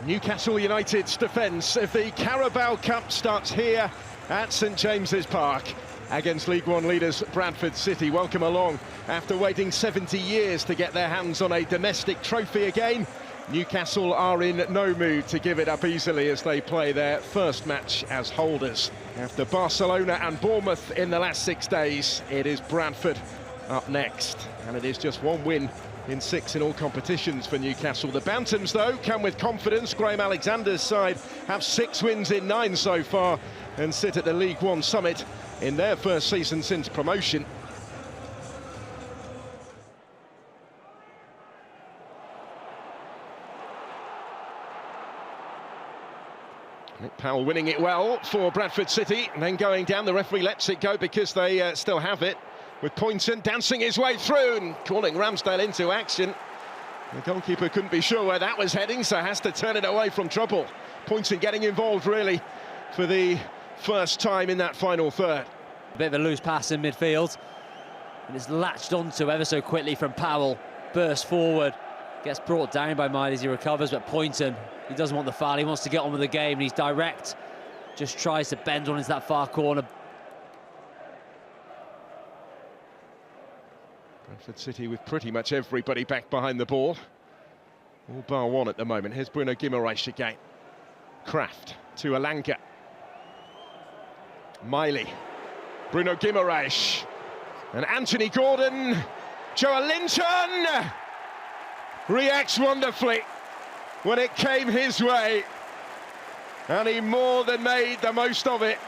Newcastle United's defence of the Carabao Cup starts here at St James's Park against League One leaders Bradford City. Welcome along. After waiting 70 years to get their hands on a domestic trophy again, Newcastle are in no mood to give it up easily as they play their first match as holders. After Barcelona and Bournemouth in the last 6 days, it is Bradford up next, and it is just one win in 6 in all competitions for Newcastle. The Bantams, though, come with confidence. Graham Alexander's side have 6 wins in 9 so far and sit at the League One summit in their first season since promotion. Nick Powell winning it well for Bradford City, and then going down. The referee lets it go because they still have it, with Poynton dancing his way through and calling Ramsdale into action. The goalkeeper couldn't be sure where that was heading, so has to turn it away from trouble. Poynton getting involved, really, for the first time in that final third. A bit of a loose pass in midfield, and it's latched onto ever so quickly from Powell. Burst forward, gets brought down by Miley as he recovers, but Poynton, he doesn't want the foul, he wants to get on with the game, and he's direct. Just tries to bend on into that far corner. Bradford City with pretty much everybody back behind the ball. All bar one at the moment. Here's Bruno Guimaraes again. Kraft to Alanga. Miley. Bruno Guimaraes. And Anthony Gordon. Joelinton reacts wonderfully when it came his way, and he more than made the most of it.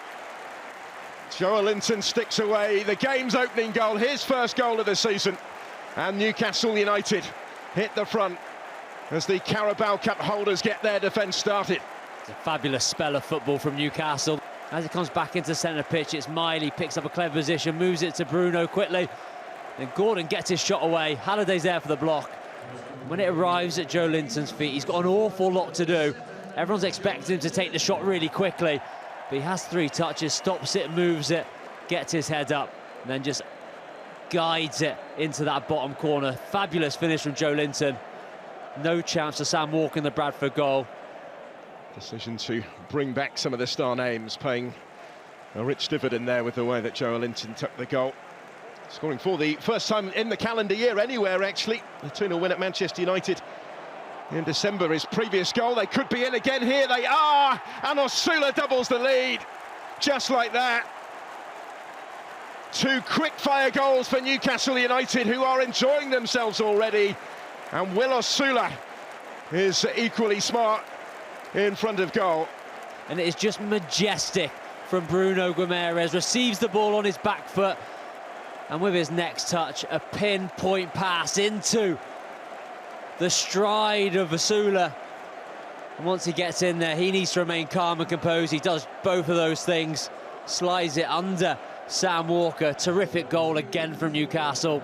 Joelinton sticks away the game's opening goal, his first goal of the season, and Newcastle United hit the front as the Carabao Cup holders get their defence started. It's a fabulous spell of football from Newcastle. As it comes back into centre pitch, it's Miley, picks up a clever position, moves it to Bruno quickly. Then Gordon gets his shot away. Halliday's there for the block. When it arrives at Joelinton's feet, he's got an awful lot to do. Everyone's expecting him to take the shot really quickly, but he has 3 touches, stops it, moves it, gets his head up, and then just guides it into that bottom corner. Fabulous finish from Joelinton. No chance for Sam Walker in the Bradford goal. Decision to bring back some of the star names, paying a rich dividend there with the way that Joelinton took the goal. Scoring for the first time in the calendar year anywhere, actually. The 2-0 win at Manchester United in December, his previous goal. They could be in again here, they are! And Osula doubles the lead, just like that. 2 quick-fire goals for Newcastle United, who are enjoying themselves already. And Will Osula is equally smart in front of goal. And it is just majestic from Bruno Guimaraes. Receives the ball on his back foot, and with his next touch, a pinpoint pass into the stride of Osula. And once he gets in there, he needs to remain calm and composed. He does both of those things. Slides it under Sam Walker. Terrific goal again from Newcastle.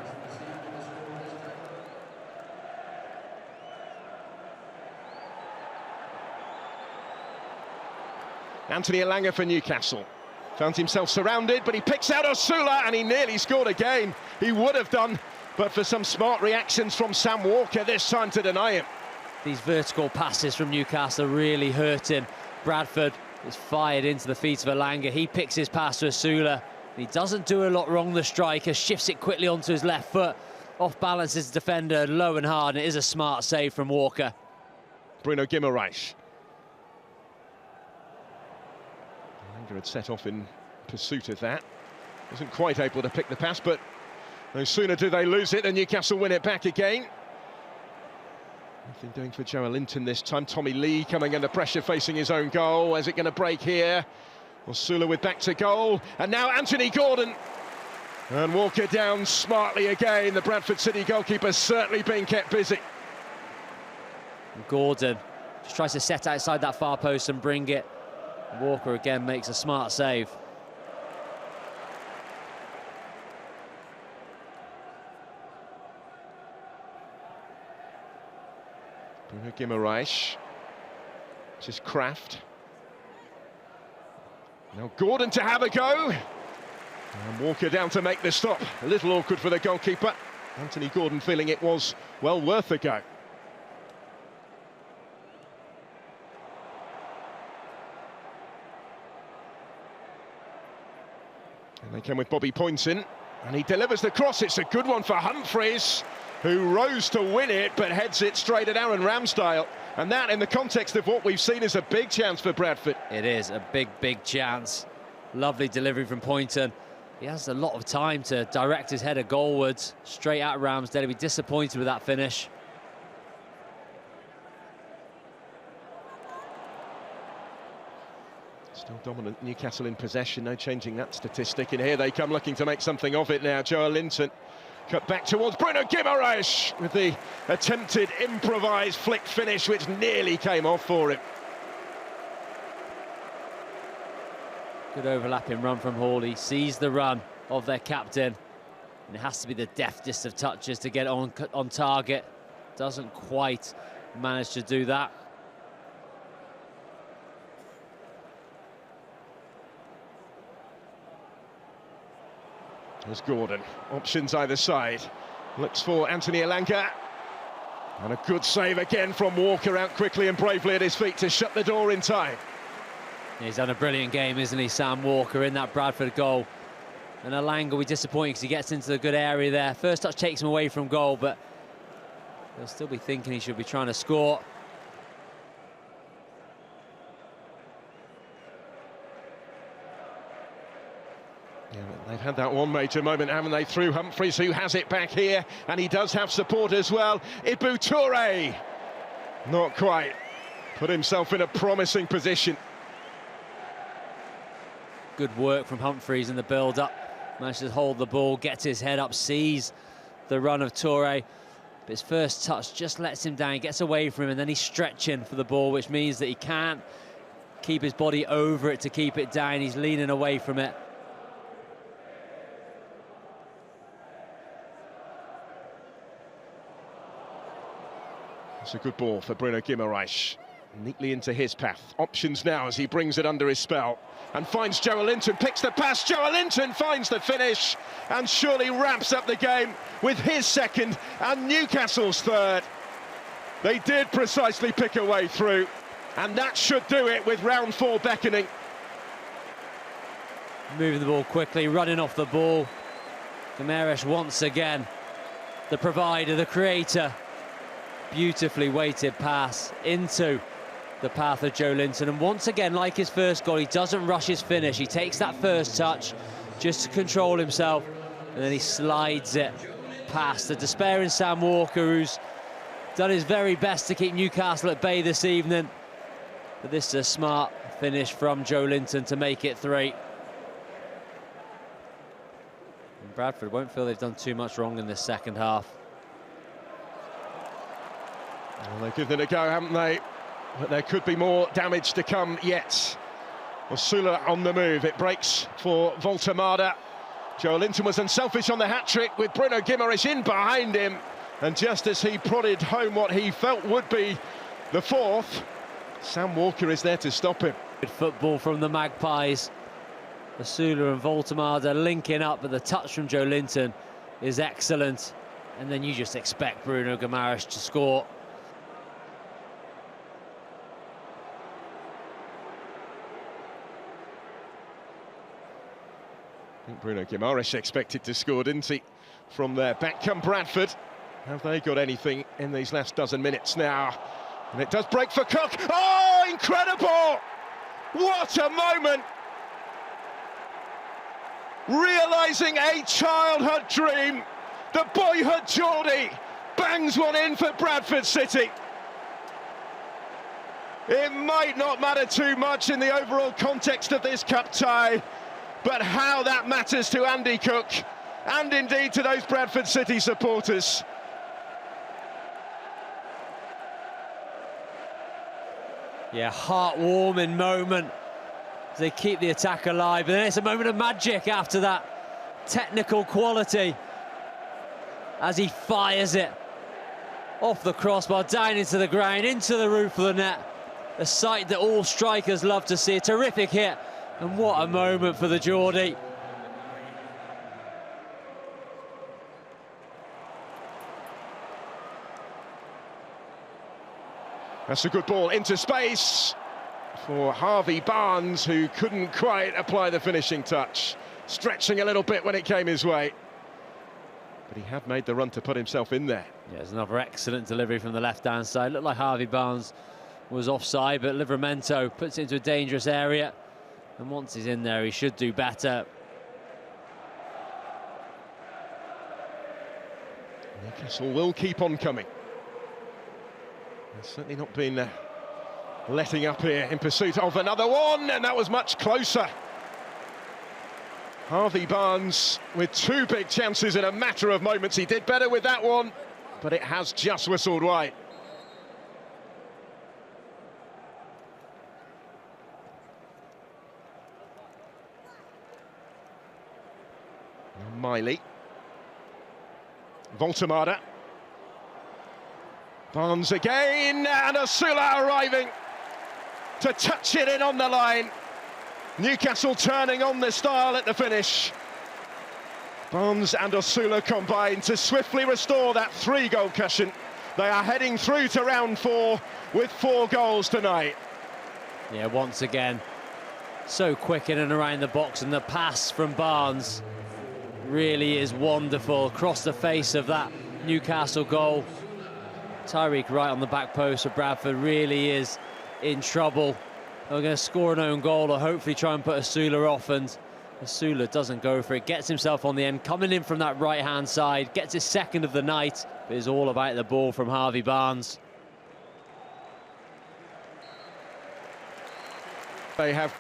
Anthony Alanga for Newcastle. Found himself surrounded, but he picks out Osula, and he nearly scored again. He would have done, but for some smart reactions from Sam Walker this time to deny him. These vertical passes from Newcastle really hurting. Bradford is fired into the feet of Alanga. He picks his pass to Osula. He doesn't do a lot wrong, the striker. Shifts it quickly onto his left foot. Off balance his defender, low and hard, and it is a smart save from Walker. Bruno Guimaraes. Had set off in pursuit of that. Wasn't quite able to pick the pass, but no sooner do they lose it than Newcastle win it back again. Nothing doing for Joelinton this time. Tommy Lee coming under pressure, facing his own goal. Is it going to break here? Osula with back to goal, and now Anthony Gordon. And Walker down smartly again. The Bradford City goalkeeper certainly being kept busy. Gordon just tries to set outside that far post and bring it. Walker again makes a smart save. Bruno Guimaraes. Just Kraft. Now Gordon to have a go. And Walker down to make the stop. A little awkward for the goalkeeper. Anthony Gordon feeling it was well worth a go. And they come with Bobby Poynton, and he delivers the cross. It's a good one for Humphreys, who rose to win it, but heads it straight at Aaron Ramsdale. And that, in the context of what we've seen, is a big chance for Bradford. It is a big chance. Lovely delivery from Poynton. He has a lot of time to direct his header goalwards, straight at Ramsdale. He'll be disappointed with that finish. Still dominant Newcastle in possession, no changing that statistic. And here they come looking to make something of it now. Joe Linton cut back towards Bruno Guimaraes with the attempted improvised flick finish, which nearly came off for him. Good overlapping run from Hawley, sees the run of their captain, and it has to be the deftest of touches to get on target. Doesn't quite manage to do that. There's Gordon, options either side, looks for Anthony Elanga, and a good save again from Walker, out quickly and bravely at his feet to shut the door in time. He's done a brilliant game, isn't he, Sam Walker, in that Bradford goal. And Elanga will be disappointing because he gets into the good area there. First touch takes him away from goal, but he'll still be thinking he should be trying to score. Yeah, they've had that one major moment, haven't they, through Humphreys, who has it back here, and he does have support as well. Ibu Toure, not quite. Put himself in a promising position. Good work from Humphreys in the build-up. Manages to hold the ball, gets his head up, sees the run of Toure. But his first touch just lets him down, he gets away from him, and then he's stretching for the ball, which means that he can't keep his body over it to keep it down. He's leaning away from it. It's a good ball for Bruno Guimaraes, neatly into his path. Options now as he brings it under his spell and finds Joe Linton, picks the pass. Joe Linton finds the finish and surely wraps up the game with his second and Newcastle's third. They did precisely pick a way through, and that should do it with round 4 beckoning. Moving the ball quickly, running off the ball. Guimaraes once again, the provider, the creator. Beautifully weighted pass into the path of Joe Linton, and once again, like his first goal, he doesn't rush his finish. He takes that first touch just to control himself, and then he slides it past the despairing Sam Walker, who's done his very best to keep Newcastle at bay this evening. But this is a smart finish from Joe Linton to make it 3. And Bradford won't feel they've done too much wrong in this second half. Well, they've given it a go, haven't they? But there could be more damage to come yet. Osula on the move. It breaks for Voltemada. Joe Linton was unselfish on the hat-trick with Bruno Guimaraes in behind him. And just as he prodded home what he felt would be the 4th, Sam Walker is there to stop him. Good football from the Magpies. Osula and Voltemada linking up, but the touch from Joe Linton is excellent. And then you just expect Bruno Guimaraes to score. I think Bruno Guimaraes expected to score, didn't he? From there, back come Bradford. Have they got anything in these last dozen minutes now? And it does break for Cook. Oh, incredible! What a moment! Realising a childhood dream. The boyhood Geordie bangs one in for Bradford City. It might not matter too much in the overall context of this cup tie, but how that matters to Andy Cook, and indeed to those Bradford City supporters. Yeah, heartwarming moment as they keep the attack alive. And then it's a moment of magic after that. Technical quality as he fires it off the crossbar, down into the ground, into the roof of the net. A sight that all strikers love to see. A terrific hit. And what a moment for the Geordie. That's a good ball into space for Harvey Barnes, who couldn't quite apply the finishing touch. stretching a little bit when it came his way. But he had made the run to put himself in there. Yeah, there's another excellent delivery from the left-hand side. Looked like Harvey Barnes was offside, but Livramento puts it into a dangerous area. And once he's in there, he should do better. Newcastle will keep on coming. They've certainly not been letting up here in pursuit of another one, and that was much closer. Harvey Barnes with two big chances in a matter of moments. He did better with that one, but it has just whistled wide. Miley. Voltemada. Barnes again, and Osula arriving to touch it in on the line. Newcastle turning on the style at the finish. Barnes and Osula combine to swiftly restore that 3-goal cushion. They are heading through to round 4 with 4 goals tonight. Yeah, once again, so quick in and around the box, and the pass from Barnes really is wonderful across the face of that Newcastle goal. Tyreek right on the back post for Bradford really is in trouble. They're going to score an own goal or hopefully try and put Osula off, and Osula doesn't go for it, gets himself on the end, coming in from that right-hand side, gets his second of the night, but it's all about the ball from Harvey Barnes. They have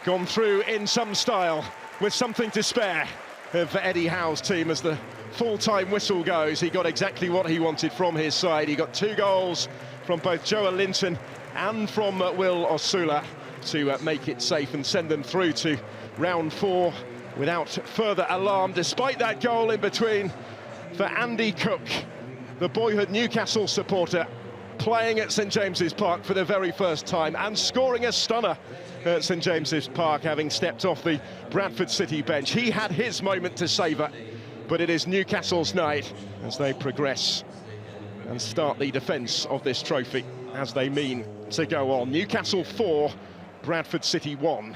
gone through in some style with something to spare for Eddie Howe's team as the full-time whistle goes. He got exactly what he wanted from his side. He got 2 goals from both Joel Linton and from Will Osula to make it safe and send them through to round 4 without further alarm, despite that goal in between for Andy Cook, the boyhood Newcastle supporter, playing at St James's Park for the very first time and scoring a stunner at St James's Park, having stepped off the Bradford City bench. He had his moment to savour, but it is Newcastle's night as they progress and start the defence of this trophy as they mean to go on. Newcastle 4, Bradford City 1.